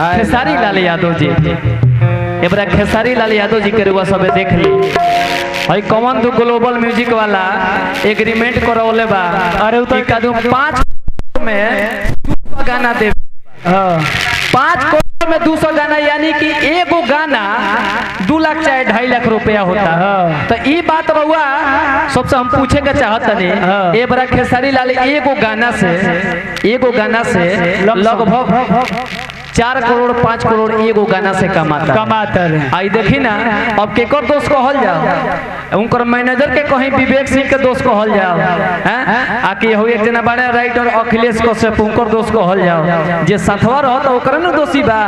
खेसारी लाल यादव जी एबरा खेसारी लाल यादव जी के रुआ सबे देख ली भाई कॉमन दो ग्लोबल म्यूजिक वाला एग्रीमेंट करौले बा। अरे उतर का दो 5 में 200 गाना दे 5 करोड़ में 200 गाना यानी कि एगो गाना 2 लाख चाहे 2.5 लाख रुपया होता। तो ये बात रहुआ सबसे हम पूछे के चाहत नहीं एबरा खेसारी लाल एगो गाना से लगभग 4 करोड़ 5 करोड़ एगो गाना से कमाता है। आई देखी ना अब केकर दोस्त को हल जाओ उनकर मैनेजर के कहीं विवेक सिंह के दोस्त को हल जाओ हैं आके हो एक जना बड़े राइटर अखिलेश कश्यप उनकर दोस्त को हल जाओ जे साथवा रहो तो ओकर न दोषी बा।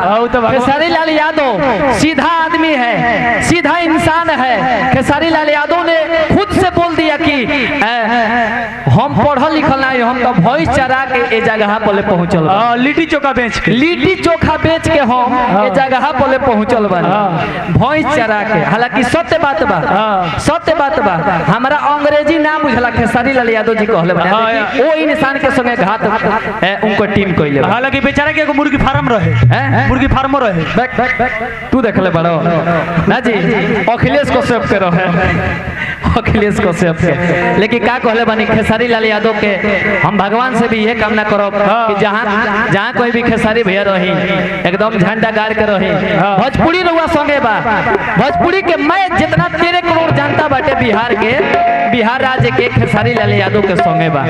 खेसारी लाल यादव सीधा आदमी है, सीधा इंसान है। खेसारी लाल यादव ने खुद से बोल दिया कि हम पढ़ल लिखल नहीं, हम तो भैंस चरा के ए जगह पर पहुंचल लिट्टी चोखा बेच के हम ए जगह पर पहुंचल बानी भैंस चरा के। हालांकि सत्य बात बा हमारा अंग्रेजी ना बुझला खेसारी लाल यादव जी कहले बा ओ इंसान के संगे घात उनको टीम कइले। हालांकि बेचारा के एगो मुर्गी फार्म रहे मुर्गी फार्म रहे तू देखले बड़ो ना जी अखिलेश कश्यप के रहे अखिलेश कश्यप के। लेकिन का कहले बानी खेसारी लाल यादव के हम भगवान से भी ये कामना करब कि जहाँ कोई भी खेसारी भैया रही एकदम झंडा गाड़ के रही। भोजपुरी रउआ संगे बा भोजपुरी के मैं जितना 13 करोड़ जनता बाटे बिहार राज्य के खेसारी लाल यादव के संगे बा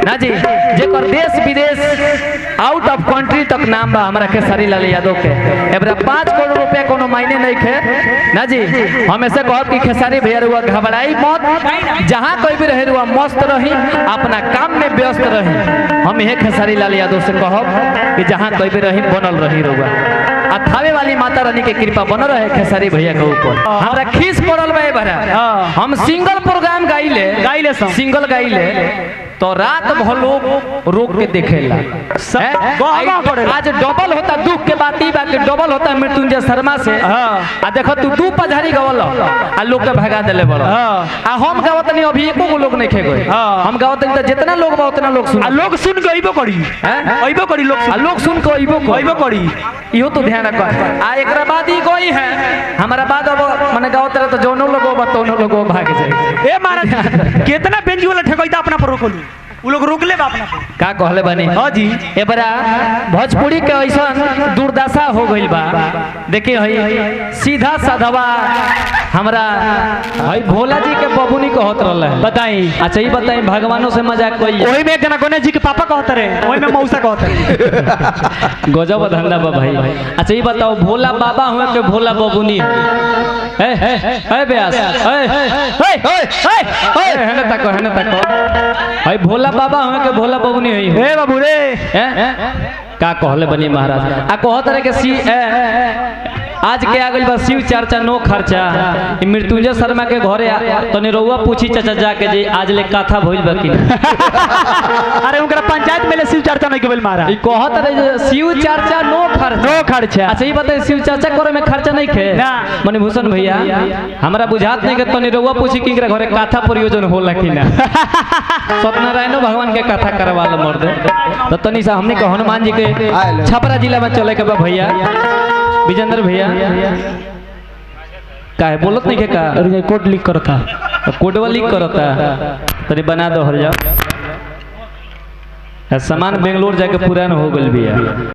ना जी जेकर देश विदेश आउट ऑफ कंट्री तक नाम बा हमारा खेसारी लाल यादव के। एबरा 5 करोड़ रुपया कोनो मायने नहीं खे ना जी। हम ऐसे कहब कि खेसारी भैया रुआ घबराई मत, जहाँ कोई भी रहे रुआ मस्त रही अपना काम में व्यस्त रही। हम यह खेसारी लाल यादव से कहब कि जहाँ कोई भी रही बनल रही रुआ थावे वाली माता रानी के कृपा बनल रहे खेसारी भैया के ऊपर। हमरा खीस पड़ल बा भरा हम सिंगल प्रोग्राम गाइले सिंगल गाइले तो रात भर लोग रोक के देखेला। आज डबल होता दुख के बात ई बा कि डबल होता मृत्युंजय शर्मा से आ देखो तू 2 पधारी गवल आ लोग के भगा देले बड़ आ हम गावत नहीं अभी एको लोग नहीं खे गए हम गावत नहीं जितना लोग बा उतना लोग सुन लोग सुन के अइबो करी लोग सुन के अइबो करी इहो तो ध्यान रख। आ एकरा बाद ई गई है हमारा बाद अब माने गावत रहे तो जोनो लोग बा तोनो लोग भाग जाए। ए महाराज कितना बेंजी वाला ठेकैता अपना पर रोक ली उ लोग रोक ले अपना का कहले बनी। हां जी एबरा भोजपुरी के ऐसा दुर्दशा हो गइल बा। देखिए हई सीधा साधावा हमरा हई भोला जी के बबुनी कहत रहले बताई। अच्छा ई बताई भगवानों से मजाक कोई ओही में एक जना गणेश जी के पापा कहत रहे ओही में मौसा कहत रहे गजब धंधा बा भाई। अच्छा ई बताओ भोला बाबा हुए के भोला बबुनी है ब्यास हेने तक हई भोला बाबा हुए के भोला बबुनी है ए बाबू रे का कहले बनी महाराज आ कहत रहे के आज के आगल बा शिव चर्चा नो खर्चा मृत्युंजय शर्मा के घरे तने रउआ पूछी चाचा जाके जे आज ले कथा भइल बा कि अरे उनकरा पंचायत में ले शिव चर्चा नहीं केवल मारा ई कहत रहे जे शिव चर्चा नो खर्चा। अच्छा ई बताई शिव चर्चा करे में खर्चा नहीं खे ना मणिभूषण भैया हमरा बुझात नहीं के तने रउआ पूछी कि घरे कथा प्रयोजन होला कि ना सत्यनारायण भगवान के कथा करवा ल मर्द तो तनी सा हमने के हनुमान जी के छपरा जिला में चले के बा भैया विजेंद्र भैया काहे बोलत नहीं के का कोड लिख करता कोडवा लिख करता तनी बना दो हर जाओ सामान बेंगलोर जाके पुरान हो गइल बिया।